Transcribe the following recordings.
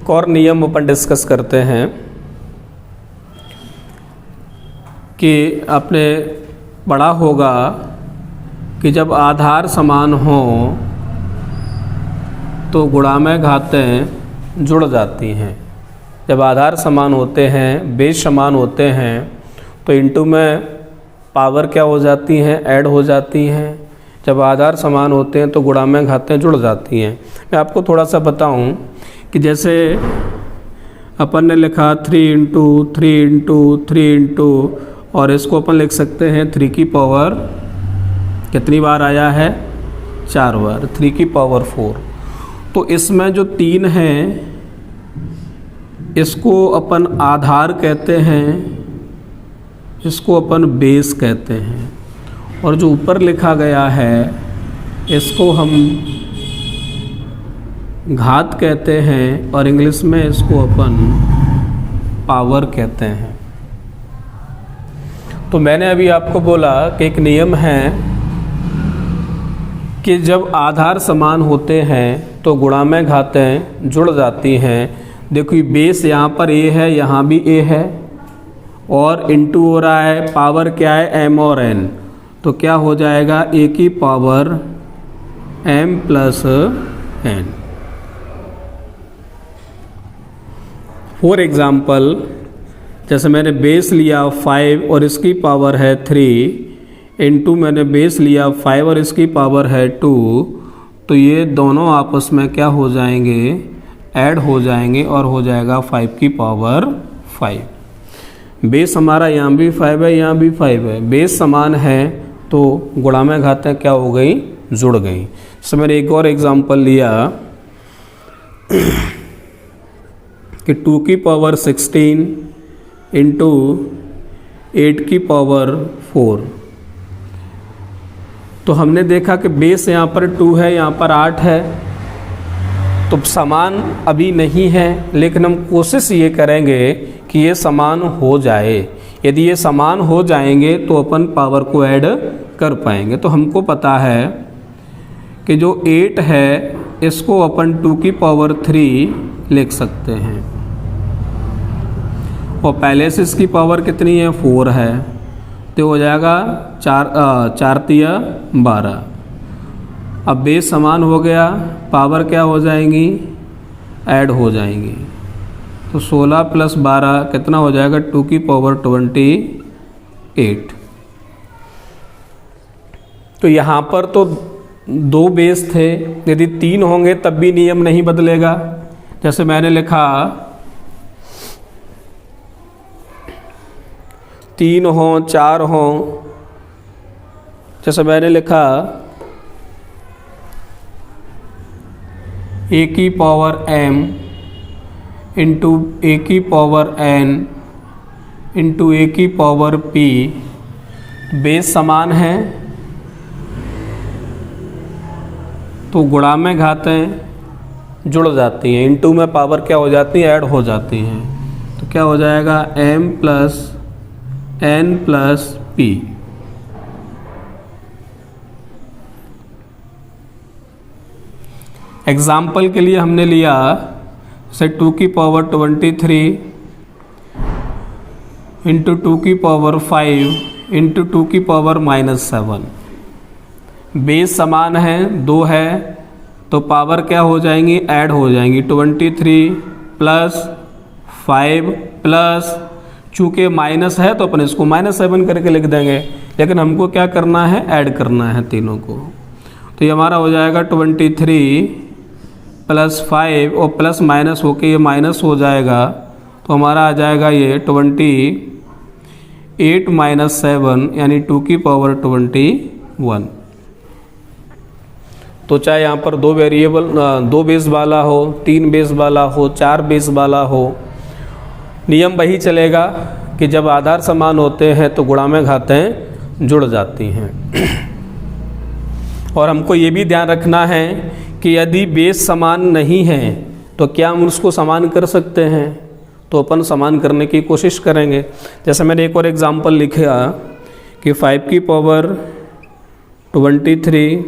एक और नियम अपन डिस्कस करते हैं कि आपने पढ़ा होगा कि जब आधार समान हो तो गुणा में घातें जुड़ जाती हैं। जब आधार समान होते हैं, बेस समान होते हैं, तो इनटू में पावर क्या हो जाती हैं, ऐड हो जाती हैं। जब आधार समान होते हैं तो गुणा में घातें जुड़ जाती हैं। मैं आपको थोड़ा सा बताऊं कि जैसे अपन ने लिखा 3 इंटू 3 इंटू 3 इंटू, और इसको अपन लिख सकते हैं 3 की पावर कितनी बार आया है, 4 बार, 3 की पावर 4। तो इसमें जो 3 है इसको अपन आधार कहते हैं, इसको अपन बेस कहते हैं, और जो ऊपर लिखा गया है इसको हम घात कहते हैं, और इंग्लिश में इसको अपन पावर कहते हैं। तो मैंने अभी आपको बोला कि एक नियम है कि जब आधार समान होते हैं तो गुणा में घातें जुड़ जाती हैं। देखो बेस यहाँ पर a है, यहाँ भी a है, और इंटू हो रहा है, पावर क्या है, m और n, तो क्या हो जाएगा, a की power m plus n। For example जैसे मैंने बेस लिया 5 और इसकी पावर है 3, इंटू मैंने बेस लिया 5 और इसकी पावर है 2, तो ये दोनों आपस में क्या हो जाएंगे, ऐड हो जाएंगे, और हो जाएगा 5 की पावर 5। बेस हमारा यहाँ भी 5 है, यहाँ भी 5 है, बेस समान है तो गुणा में घातें क्या हो गई, जुड़ गई। तो मैंने एक और एग्जांपल लिया कि 2 की पावर 16 इंटू 8 की पावर 4। तो हमने देखा कि बेस यहाँ पर 2 है, यहाँ पर 8 है, तो समान अभी नहीं है, लेकिन हम कोशिश ये करेंगे कि ये समान हो जाए। यदि ये समान हो जाएंगे तो अपन पावर को ऐड कर पाएंगे। तो हमको पता है कि जो 8 है इसको अपन 2 की पावर 3 लिख सकते हैं, और पहले से इसकी पावर कितनी है, 4 है, तो हो जाएगा 4 तिया 12। अब बेस समान हो गया, पावर क्या हो जाएंगी, ऐड हो जाएंगी, तो 16 प्लस 12 कितना हो जाएगा, 2 की पावर 28। तो यहाँ पर तो 2 बेस थे, यदि 3 होंगे तब भी नियम नहीं बदलेगा। जैसे मैंने लिखा 3 हो 4 हो, जैसे मैंने लिखा a की पावर m इंटू a की पावर n इंटू a की पावर p, बेस समान है तो गुणा में घातें जुड़ जाती हैं, इंटू में पावर क्या हो जाती है, ऐड हो जाती हैं, तो क्या हो जाएगा, m plus n plus p। Example के लिए हमने लिया से 2 की पावर 23 इंटू 2 की पावर 5 इंटू 2 की पावर -7। बेस समान है, 2 है, तो पावर क्या हो जाएंगी, ऐड हो जाएंगी, 23 प्लस 5 प्लस, चूँकि माइनस है तो अपन इसको -7 करके लिख देंगे, लेकिन हमको क्या करना है, ऐड करना है तीनों को। तो ये हमारा हो जाएगा 23 प्लस 5, और प्लस माइनस होके ये माइनस हो जाएगा, तो हमारा आ जाएगा ये 28 माइनस 7 यानी 2 की पावर 21। तो चाहे यहाँ पर 2 वेरिएबल 2 बेस वाला हो, 3 बेस वाला हो, 4 बेस वाला हो, नियम वही चलेगा कि जब आधार समान होते हैं तो गुणा में घातें जुड़ जाती हैं। और हमको ये भी ध्यान रखना है कि यदि बेस समान नहीं है तो क्या हम उसको समान कर सकते हैं, तो अपन समान करने की कोशिश करेंगे। जैसे मैंने एक और एग्जांपल लिखा कि 5 की पावर 23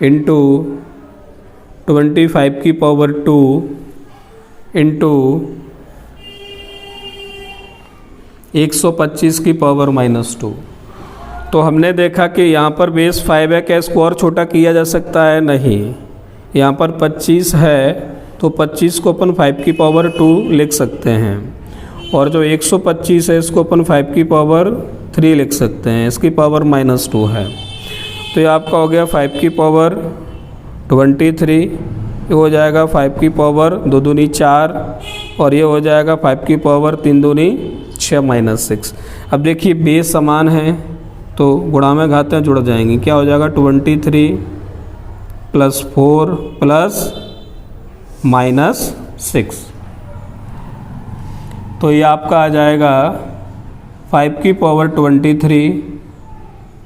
इंटू 25 की पावर 2 इंटू 125 की पावर -2। तो हमने देखा कि यहाँ पर बेस 5 है, क्या इसको और छोटा किया जा सकता है? नहीं। यहाँ पर 25 है तो 25 को अपन 5 की पावर 2 लिख सकते हैं, और जो 125 है इसको अपन 5 की पावर 3 लिख सकते हैं, इसकी पावर -2 है। तो ये आपका हो गया 5 की पावर 23, ये हो जाएगा 5 की पावर 2 दूनी 4, और ये हो जाएगा 5 की पावर 3 दूनी 6 -6। अब देखिए बेस समान है तो गुणा में घातें जुड़ जाएंगी। क्या हो जाएगा? 23 + 4 + -6। तो ये आपका आ जाएगा 5 की पावर 23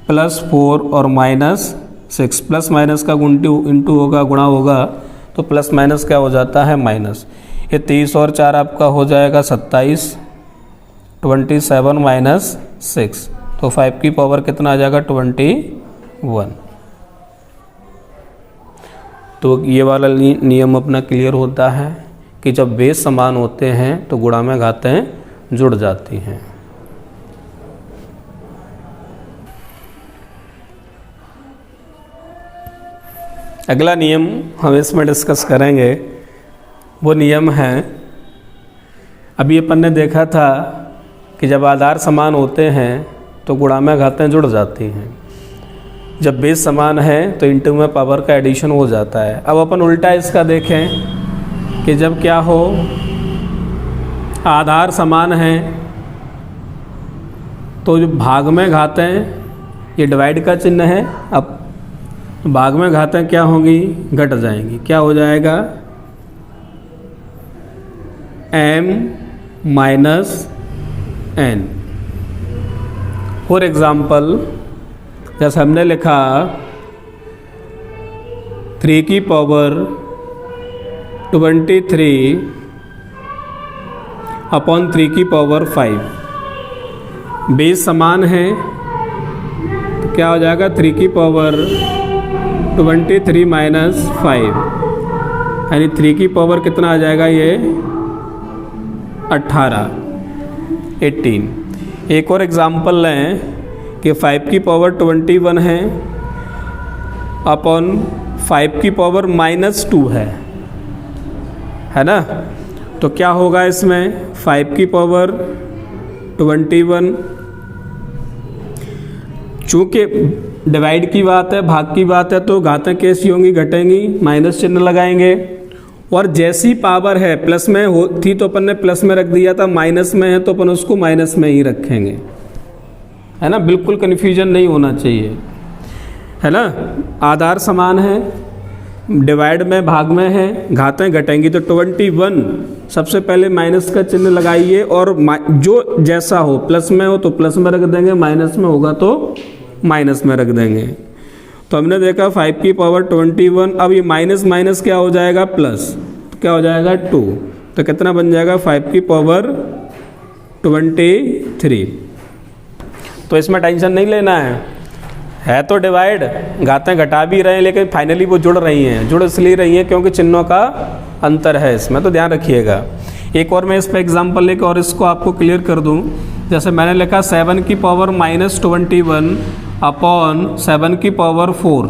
+ 4 और -6। प्लस माइनस का इंटू होगा, गुणा होगा, तो प्लस माइनस क्या हो जाता है? माइनस। ये 30 और 4 आपका हो जाएगा 27, 27 - 6, तो 5 की पावर कितना आ जाएगा? 21। तो ये वाला नियम अपना क्लियर होता है कि जब बेस समान होते हैं तो गुणा में घातें जुड़ जाती हैं। अगला नियम हम इसमें डिस्कस करेंगे, वो नियम है, अभी अपन ने देखा था कि जब आधार समान होते हैं तो गुणा में घातें जुड़ जाती हैं, जब बेस समान है तो इंटू में पावर का एडिशन हो जाता है। अब अपन उल्टा इसका देखें कि जब क्या हो, आधार समान है तो जो भाग में घातें, ये डिवाइड का चिन्ह है, अब भाग में घातें क्या होंगी? घट जाएंगी। क्या हो जाएगा? m - n। फॉर एग्ज़ाम्पल जैसे हमने लिखा 3 की पावर 23 अपॉन 3 की पावर 5। बेस समान है तो क्या हो जाएगा? 3 की पावर 23 - 5, यानी 3 की पावर कितना आ जाएगा? ये 18। एक और एग्ज़ाम्पल लें कि 5 की पावर 21 है अपॉन 5 की पावर -2 है ना? तो क्या होगा इसमें? 5 की पावर 21, चूँकि डिवाइड की बात है, भाग की बात है, तो घातें कैसी होंगी? घटेंगी, माइनस चिन्ह लगाएंगे। और जैसी पावर है प्लस में थी तो अपन ने प्लस में रख दिया था, माइनस में है तो अपन उसको माइनस में ही रखेंगे, है ना? बिल्कुल कन्फ्यूजन नहीं होना चाहिए, है ना? आधार समान है, डिवाइड में भाग में है, घातें घटेंगी, तो 21 सबसे पहले माइनस का चिन्ह लगाइए, और जो जैसा हो, प्लस में हो तो प्लस में रख देंगे, माइनस में होगा तो माइनस में रख देंगे। तो हमने देखा 5 की पावर 21, अब ये माइनस माइनस क्या हो जाएगा? प्लस, तो क्या हो जाएगा? 2। तो कितना बन जाएगा? 5 की पावर 23। तो इसमें टेंशन नहीं लेना है तो डिवाइड, घातें घटा भी रहे हैं, लेकिन फाइनली वो जुड़ रही हैं। जुड़ इसलिए रही हैं क्योंकि चिन्हों का अंतर है इसमें, तो ध्यान रखिएगा। एक और मैं इस पर एग्जाम्पल लेकर और इसको आपको क्लियर कर दूं। जैसे मैंने लिखा 7 की पावर -21 अपॉन 7 की पावर 4,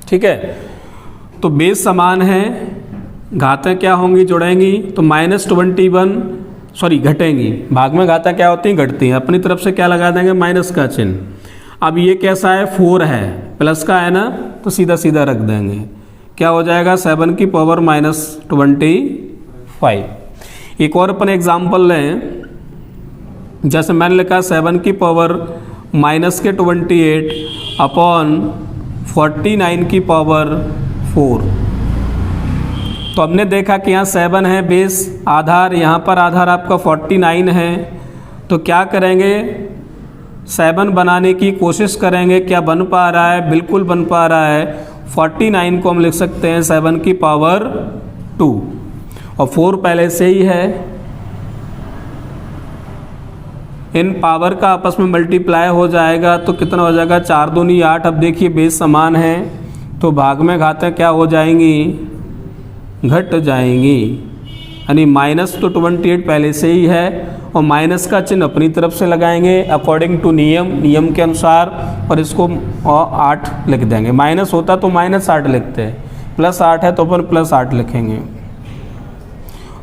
ठीक है? तो बेस समान है, घातें क्या होंगी? जुड़ेंगी, तो -21 सॉरी घटेंगी, भाग में घातें क्या होती हैं? घटती हैं। अपनी तरफ से क्या लगा देंगे? माइनस का चिन्ह। अब ये कैसा है? 4 है, प्लस का है ना, तो सीधा सीधा रख देंगे। क्या हो जाएगा? 7 की पावर -25। एक और अपन एग्जाम्पल लें, जैसे मैंने लिखा 7 की पावर -28 अपॉन 49 की पावर 4। तो हमने देखा कि यहाँ 7 है बेस आधार, यहाँ पर आधार आपका 49 है, तो क्या करेंगे? 7 बनाने की कोशिश करेंगे। क्या बन पा रहा है? बिल्कुल बन पा रहा है। 49 को हम लिख सकते हैं 7 की पावर 2, और 4 पहले से ही है। इन पावर का आपस में मल्टीप्लाई हो जाएगा तो कितना हो जाएगा? 4 दूनी 8। अब देखिए बेस समान है तो भाग में घातें क्या हो जाएंगी? घट जाएंगी, यानी माइनस तो 28 पहले से ही है और माइनस का चिन्ह अपनी तरफ से लगाएंगे अकॉर्डिंग टू नियम के अनुसार, और इसको 8 लिख देंगे। माइनस होता तो -8 लिखते हैं, +8 है तो अपन +8 लिखेंगे,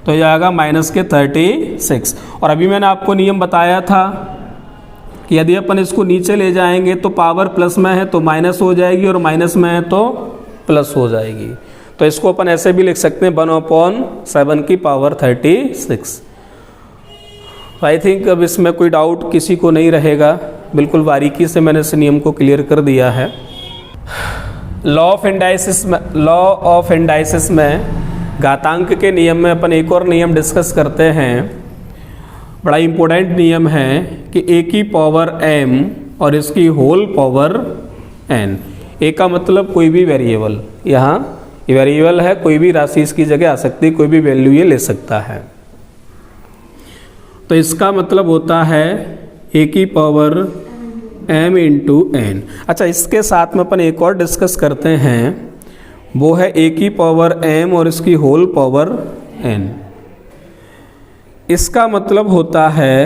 तो ये आएगा माइनस के 36। और अभी मैंने आपको नियम बताया था कि यदि अपन इसको नीचे ले जाएंगे तो पावर प्लस में है तो माइनस हो जाएगी और माइनस में है तो प्लस हो जाएगी। तो इसको अपन ऐसे भी लिख सकते हैं 1/7 की पावर 36। तो आई थिंक अब इसमें कोई डाउट किसी को नहीं रहेगा, बिल्कुल बारीकी से मैंने इस नियम को क्लियर कर दिया है। लॉ ऑफ इंडाइसिस में घातांक के नियम में अपन एक और नियम डिस्कस करते हैं, बड़ा इम्पोर्टेंट नियम है कि a की पावर m और इसकी होल पावर n। a का मतलब कोई भी वेरिएबल, यहाँ वेरिएबल है, कोई भी राशि इसकी जगह आ सकती है, कोई भी वैल्यू ये ले सकता है। तो इसका मतलब होता है a की पावर m इंटू n। अच्छा, इसके साथ में अपन एक और डिस्कस करते हैं, वो है a की पावर m और इसकी होल पावर n। इसका मतलब होता है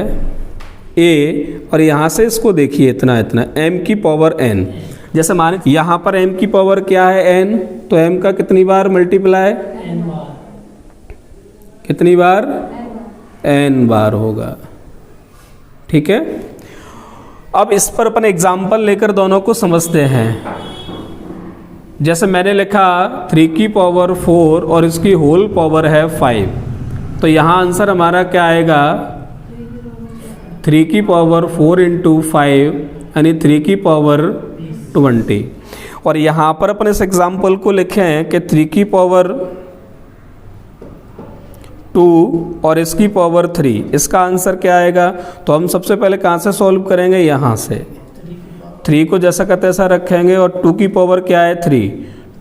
a, और यहाँ से इसको देखिए इतना m की पावर n। जैसे माने यहाँ पर m की पावर क्या है n, तो m का कितनी बार मल्टीप्लाई, कितनी बार, n बार होगा। ठीक है, अब इस पर अपन एग्जाम्पल लेकर दोनों को समझते हैं। जैसे मैंने लिखा 3 की पावर 4 और इसकी होल पावर है 5, तो यहाँ आंसर हमारा क्या आएगा, 3 की पावर 4 इंटू 5 यानी 3 की पावर 20। और यहाँ पर अपन इस एग्जाम्पल को लिखें कि 3 की पावर 2 और इसकी पावर 3, इसका आंसर क्या आएगा। तो हम सबसे पहले कहाँ से सॉल्व करेंगे, यहाँ से 3 को जैसा का तैसा रखेंगे और 2 की पावर क्या है 3,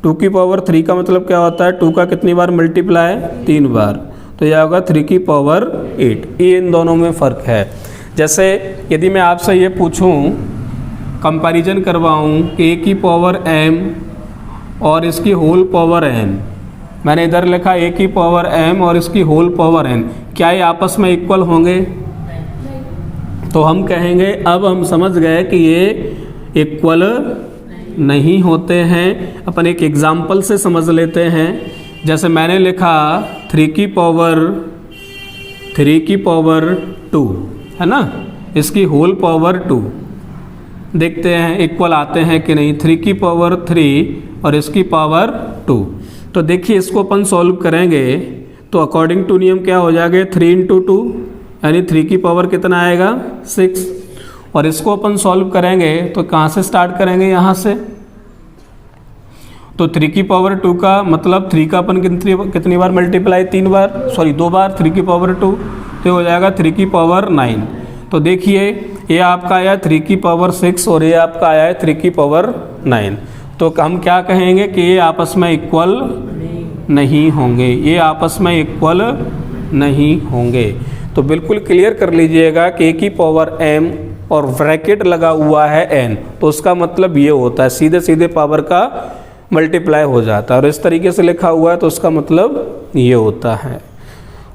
2 की पावर 3 का मतलब क्या होता है, 2 का कितनी बार मल्टीप्लाई, 3 बार, तो यह होगा 3 की पावर 8। ये इन दोनों में फ़र्क है। जैसे यदि मैं आपसे ये पूछूं, कंपैरिजन करवाऊं कि a की पावर m और इसकी होल पावर n, मैंने इधर लिखा a की पावर m और इसकी होल पावर n, क्या ये आपस में इक्वल होंगे, तो हम कहेंगे अब हम समझ गए कि ये इक्वल नहीं होते हैं। अपन एक एग्जाम्पल से समझ लेते हैं। जैसे मैंने लिखा 3 की पावर 2 है ना, इसकी होल पावर 2, देखते हैं इक्वल आते हैं कि नहीं। 3 की पावर 3 और इसकी पावर 2, तो देखिए इसको अपन सॉल्व करेंगे तो अकॉर्डिंग टू नियम क्या हो जाएगा, 3 इंटू 2 यानी 3 की पावर कितना आएगा 6। और इसको अपन सॉल्व करेंगे तो कहाँ से स्टार्ट करेंगे, यहाँ से। तो 3 की पावर 2 का मतलब 3 का अपन कितनी बार मल्टीप्लाई, 2 बार 3 की पावर 2, तो हो जाएगा 3 की पावर 9। तो देखिए ये आपका आया 3 की पावर 6 और ये आपका आया है 3 की पावर 9। तो हम क्या कहेंगे कि ये आपस में इक्वल नहीं होंगे, ये आपस में इक्वल नहीं होंगे। तो बिल्कुल क्लियर कर लीजिएगा कि a की पावर m और ब्रैकेट लगा हुआ है n, तो उसका मतलब ये होता है सीधे सीधे पावर का मल्टीप्लाई हो जाता है, और इस तरीके से लिखा हुआ है तो उसका मतलब ये होता है।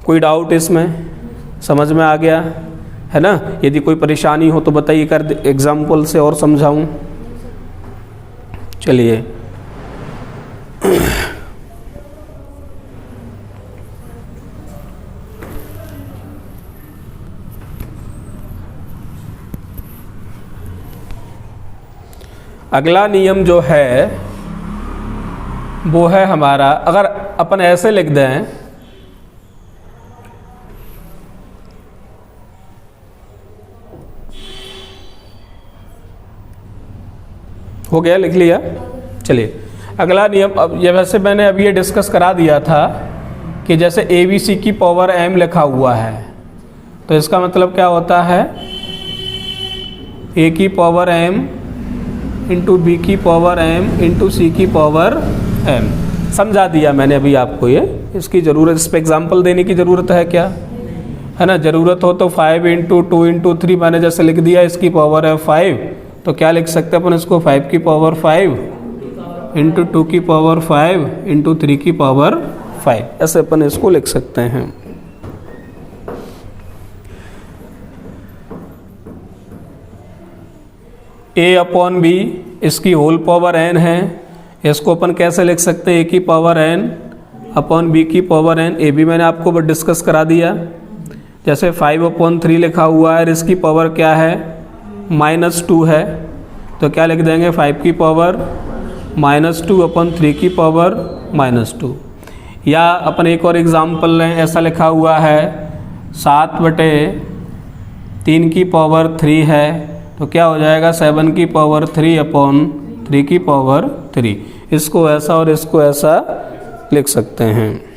कोई डाउट इसमें, समझ में आ गया है ना। यदि कोई परेशानी हो तो बताइए, कर एग्जाम्पल से और समझाऊं। चलिए अगला नियम जो है वो है हमारा, अगर अपन ऐसे लिख दें, हो गया, लिख लिया। चलिए अगला नियम, अब ये वैसे मैंने अभी ये डिस्कस करा दिया था कि जैसे ABC की पावर m लिखा हुआ है, तो इसका मतलब क्या होता है, A की पावर m इंटू B की पावर m इंटू C की पावर m। समझा दिया मैंने अभी आपको, ये इसकी ज़रूरत, इस पर एग्जाम्पल देने की ज़रूरत है क्या, है ना। ज़रूरत हो तो 5 इंटू 2 इंटू 3 मैंने जैसे लिख दिया, इसकी पावर है 5, तो क्या लिख सकते हैं अपन इसको, 5 की पावर 5 इंटू 2 की पावर 5 इंटू 3 की पावर 5, ऐसे अपन इसको लिख सकते हैं। a अपॉन बी इसकी होल पावर n है, इसको अपन कैसे लिख सकते हैं, a की पावर n अपॉन b की पावर n। ए भी मैंने आपको डिस्कस करा दिया। जैसे 5/3 लिखा हुआ है, इसकी पावर क्या है, -2 है, तो क्या लिख देंगे, 5 की पावर -2/3 की पावर -2। या अपन एक और एग्जाम्पल लें, ऐसा लिखा हुआ है 7/3 की पावर 3 है, तो क्या हो जाएगा 7 की पावर 3/3 की पावर 3। इसको ऐसा और इसको ऐसा लिख सकते हैं।